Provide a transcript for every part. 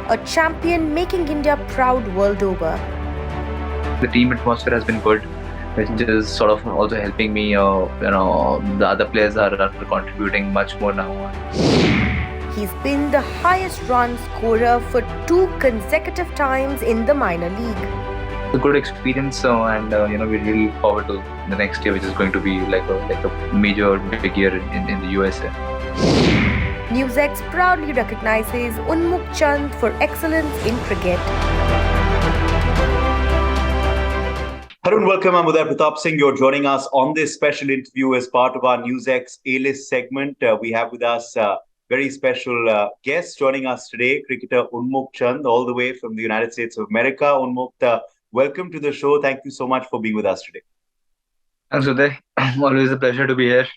a champion making India proud world over. The team atmosphere has been good, which is sort of also helping me. The other players are contributing much more now. He's been the highest run scorer for 2 consecutive times in the minor league. A good experience, and we really look forward to the next year, which is going to be like a major big year in the USA. NewsX proudly recognizes Unmukt for excellence in cricket. Hello and welcome. I'm Uday Pratap Singh. You're joining us on this special interview as part of our NewsX A-List segment. We have with us very special guest joining us today, cricketer Unmukt all the way from the United States of America. Unmukt, welcome to the show. Thank you so much for being with us today. Thanks, Uday. Always a pleasure to be here.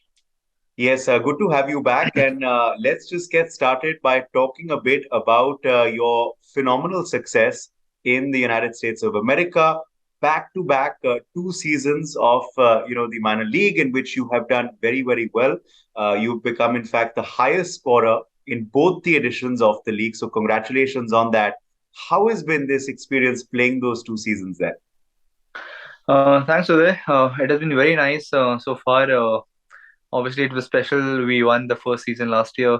Yes, good to have you back. And let's just get started by talking a bit about your phenomenal success in the United States of America. Back-to-back 2 seasons of the minor league in which you have done very, very well. You've become, in fact, the highest scorer in both the editions of the league. So congratulations on that. How has been this experience playing those 2 seasons there? Thanks, Uday. It has been very nice so far. Obviously, it was special. We won the first season last year.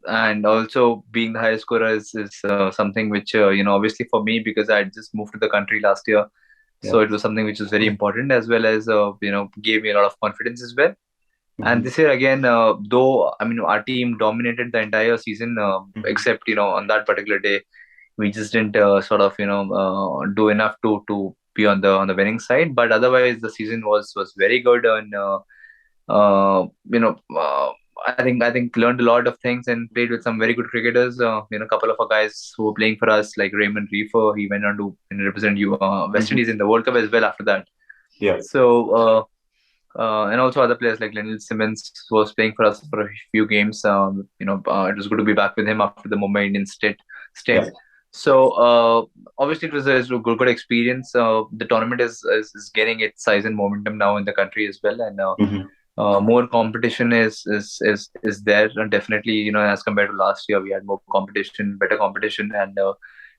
And also being the highest scorer is something which obviously for me, because I just moved to the country last year, so it was something which was very important, as well as gave me a lot of confidence as well. And this year again, though our team dominated the entire season, except on that particular day we just didn't do enough to be on the winning side. But otherwise the season was very good, and I think learned a lot of things and played with some very good cricketers. A couple of our guys who were playing for us, like Raymond Reefer, he went on to represent West Indies in the World Cup as well after that. Yeah. So and also other players like Lionel Simmons was playing for us for a few games. It was good to be back with him after the Mumbai Indians stint. Yeah. So obviously it was a good experience. The tournament is getting its size and momentum now in the country as well, and more competition is there, and definitely as compared to last year we had more competition, better competition, and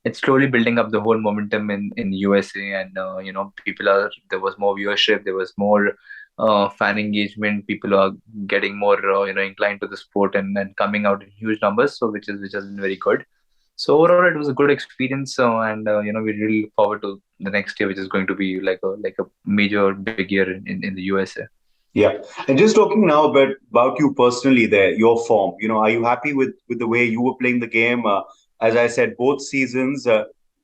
it's slowly building up the whole momentum in USA, and there was more viewership, there was more fan engagement, people are getting more inclined to the sport and coming out in huge numbers, so which has been very good. So overall it was a good experience, and we really look forward to the next year, which is going to be like a major big year in the USA. Yeah. And just talking now about you personally there, your form, are you happy with the way you were playing the game? As I said, both seasons,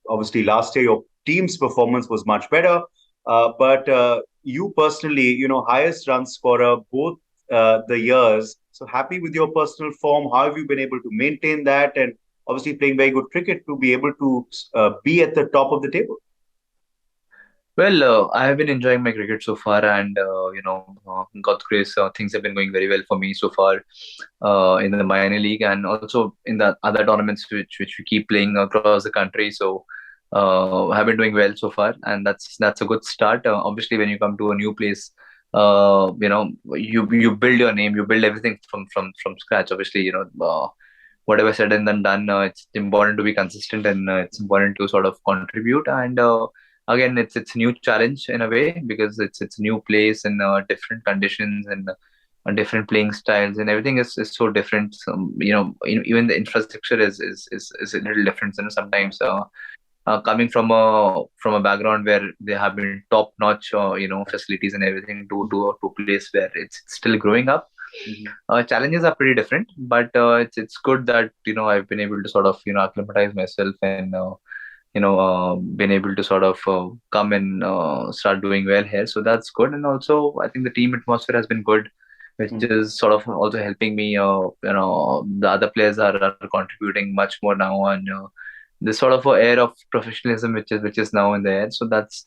obviously last year, your team's performance was much better. But you personally, highest run scorer both the years. So happy with your personal form. How have you been able to maintain that? And obviously playing very good cricket to be able to be at the top of the table. Well, I have been enjoying my cricket so far, and God's grace, things have been going very well for me so far in the minor league, and also in the other tournaments which we keep playing across the country. So have been doing well so far, and that's a good start. Obviously, when you come to a new place, you build your name, you build everything from scratch. Obviously, whatever said and then done, it's important to be consistent, and it's important to sort of contribute. And again, it's a new challenge in a way, because it's a new place and different conditions and different playing styles, and everything is so different. Even the infrastructure is a little different. Sometimes coming from a background where they have been top notch, facilities and everything, to a place where it's still growing up. Challenges are pretty different, but it's good that I've been able to sort of acclimatize myself, and been able to sort of come and start doing well here. So that's good. And also I think the team atmosphere has been good, which is sort of also helping me. The other players are contributing much more now, and this sort of a air of professionalism which is now in the air. So that's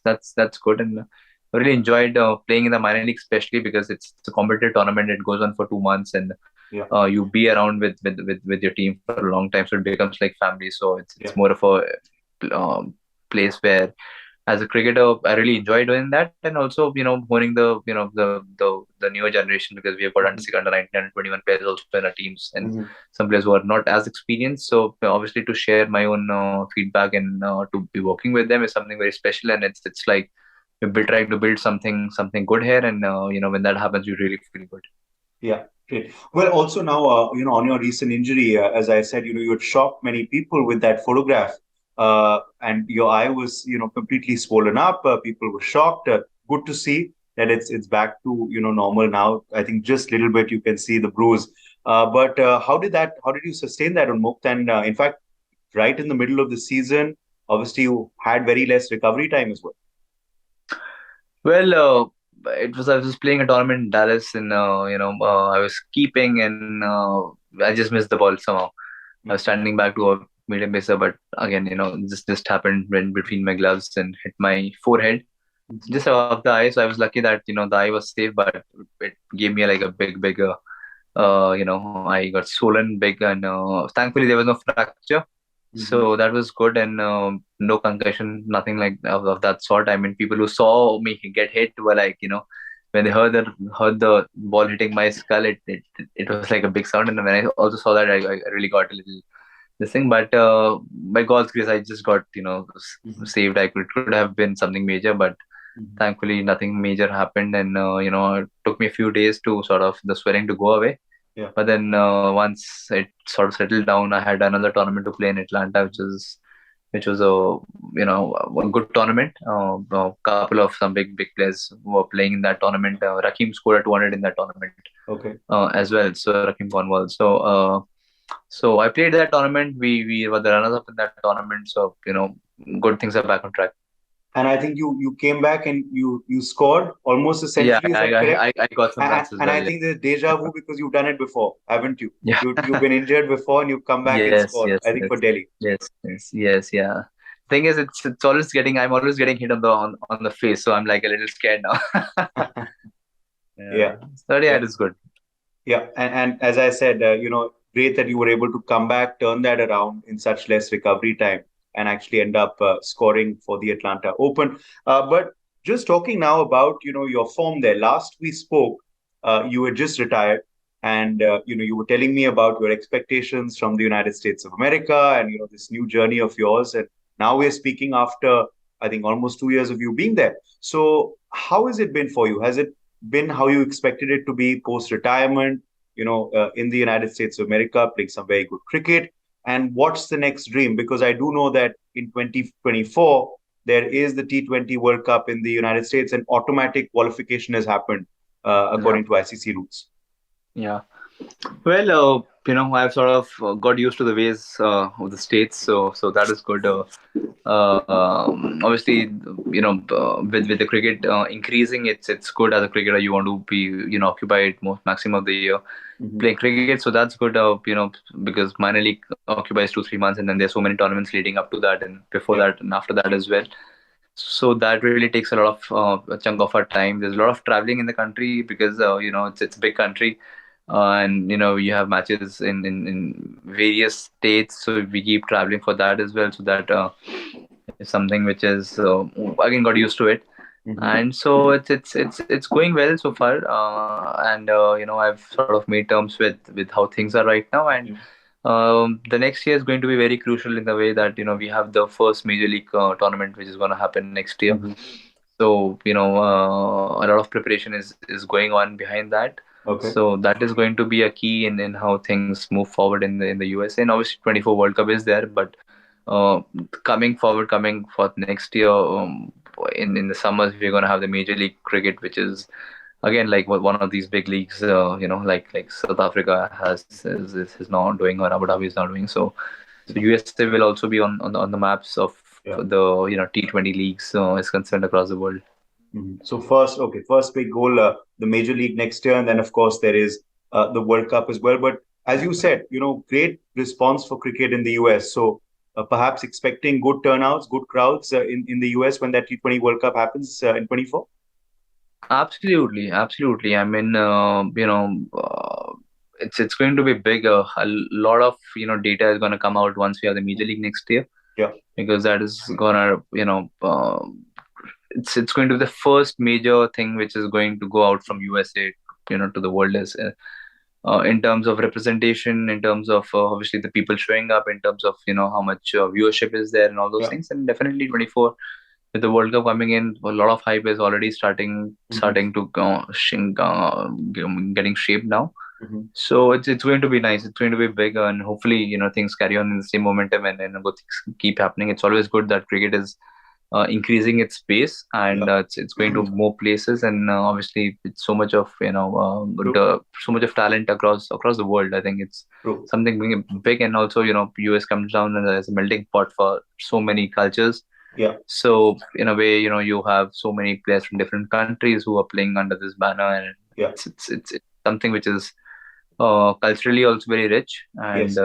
good, and I really enjoyed playing in the minor league, especially because it's a competitive tournament. It goes on for 2 months, and you be around with your team for a long time, so it becomes like family. So it's more of a place where as a cricketer, I really enjoy doing that, and also honing the newer generation, because we have got under Mhm. 19 and 21 players also in our teams, and Mhm. some players who are not as experienced. So obviously to share my own feedback and to be working with them is something very special, and it's like we're trying to build something good here, and when that happens, you really feel good. Yeah, great. Well, also now, on your recent injury, as I said, you had shocked many people with that photograph, and your eye was, completely swollen up. People were shocked. Good to see that it's back to, normal now. I think just little bit you can see the bruise. But how did you sustain that on Mukt? And in fact, right in the middle of the season, obviously you had very less recovery time as well. Well, I was playing a tournament in Dallas, and I was keeping, and I just missed the ball somehow. I was standing back to a medium pacer, but again, this just happened when between my gloves and hit my forehead, Mhm. just above the eye. So I was lucky that the eye was safe, but it gave me like a big I got swollen big, and thankfully there was no fracture. So Mhm. that was good, and no concussion, nothing like of that sort. I mean, people who saw me get hit were like, when they heard the ball hitting my skull, it was like a big sound. And when I also saw that, I really got a little this thing. But by God's grace, I just got Mhm. saved. Could have been something major, but Mhm. thankfully nothing major happened. And it took me a few days to sort of the swelling to go away. Yeah. But then once it sort of settled down, I had another tournament to play in Atlanta, which was a good tournament. A couple of some big players were playing in that tournament. Rakim scored a 200 in that tournament Okay. as well. So Rakim Cornwall. So I played that tournament. We were the runners up in that tournament. So good things are back on track. And I think you came back and you scored almost a Yeah, century. Is that correct? I got some And, runs as and well. I Yeah. think there's deja vu because you've done it before, haven't you? Yeah. You've been injured before and you've come back and Yes, scored. yes, I think yes, for Delhi. yeah. Thing is, it's always getting. I'm always getting hit on the face, so I'm like a little scared now. Yeah, Yeah. So yeah, yeah, it is good. yeah. And as I said, great that you were able to come back, turn that around in such less recovery time, and actually end up scoring for the Atlanta Open. But just talking now about your form there. Last we spoke, you had just retired, and you were telling me about your expectations from the United States of America, and this new journey of yours. And now we're speaking after I think almost 2 years of you being there. So how has it been for you? Has it been how you expected it to be post retirement? In the United States of America, playing some very good cricket. And what's the next dream? Because I do know that in 2024, there is the T20 World Cup in the United States, and automatic qualification has happened Yeah, according to ICC rules. yeah. Well, I've sort of got used to the ways of the states, so that is good. Obviously, with the cricket increasing, it's good as a cricketer. You want to be occupied most maximum of the year Mhm. playing cricket, so that's good. Because minor league occupies 2-3 months, and then there's so many tournaments leading up to that, and before Yeah. that, and after that as well. So that really takes a lot of a chunk of our time. There's a lot of traveling in the country because it's a big country, and you have matches in various states. So we keep traveling for that as well. So that is something which is again got used to it, Mhm. and so it's going well so far. And I've sort of made terms with how things are right now, and Yeah. the next year is going to be very crucial in the way that we have the first major league tournament which is going to happen next year. Mhm. So a lot of preparation is going on behind that. Okay. So that is going to be a key in how things move forward in the USA. And obviously 24 World Cup is there, but uh, coming for next year, in the summers we're going to have the Major League Cricket, which is again like one of these big leagues. Like South Africa is now doing, or Abu Dhabi is now doing. So USA will also be on the maps of Yeah. the T20 leagues is concerned across the world. Mhm. So first big goal, the major league next year, and then of course there is the World Cup as well. But as you said, great response for cricket in the US. So perhaps expecting good turnouts, good crowds in the US when that T20 World Cup happens in 24. Absolutely, absolutely. I mean, it's going to be big. A lot of data is going to come out once we have the Major League next year, Yeah. because that is gonna it's going to be the first major thing which is going to go out from USA, to the world, is in terms of representation, in terms of obviously the people showing up, in terms of how much viewership is there and all those Yeah. things. And definitely 24, with the World Cup coming in, a lot of hype is already starting to getting shaped now. So it's going to be nice. It's going to be big, and hopefully things carry on in the same momentum, and good things keep happening. It's always good that cricket is increasing its pace, and it's going to more places, and obviously it's so much of so much of talent across the world. I think it's True. something big, and also US comes down as a melting pot for so many cultures. Yeah. So in a way, you have so many players from different countries who are playing under this banner, and Yeah. it's something which is culturally also very rich, and Yes.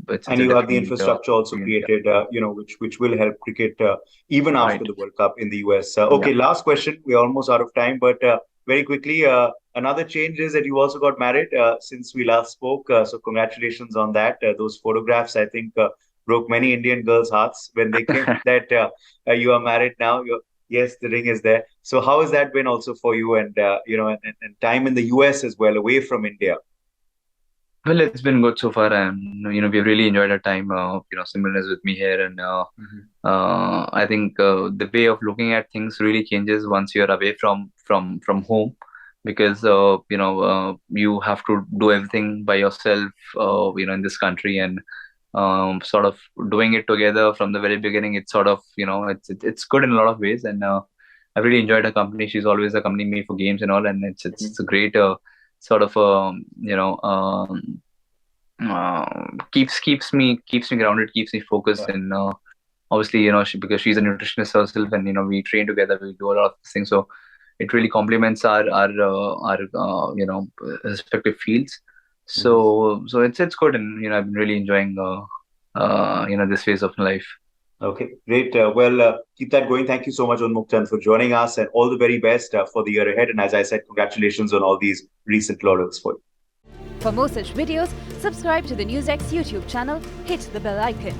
it's And you have the definitely infrastructure also created, which will help cricket even after Right. the World Cup in the US. Okay, last question. We're almost out of time, but very quickly, another change is that you also got married since we last spoke. So congratulations on that. Those photographs, I think, broke many Indian girls' hearts when they came that you are married now. Yes, the ring is there. So how has that been also for you, and and time in the US as well, away from India? Well, it's been good so far, and we've really enjoyed our time. Simran is with me here, and I think the way of looking at things really changes once you're away from home, because you have to do everything by yourself, in this country, and sort of doing it together from the very beginning. It's sort of it's good in a lot of ways, and I've really enjoyed her company. She's always accompanying me for games and all, and it's a great sort of keeps me grounded, keeps me focused, and obviously because she's a nutritionist herself, and we train together, we do a lot of things, so it really complements our respective fields. So it's good, and I've been really enjoying this phase of life. Okay, great. Keep that going. Thank you so much, Unmukt, for joining us, and all the very best for the year ahead. And as I said, congratulations on all these recent laurels for you. For more such videos, subscribe to the NewsX YouTube channel, hit the bell icon.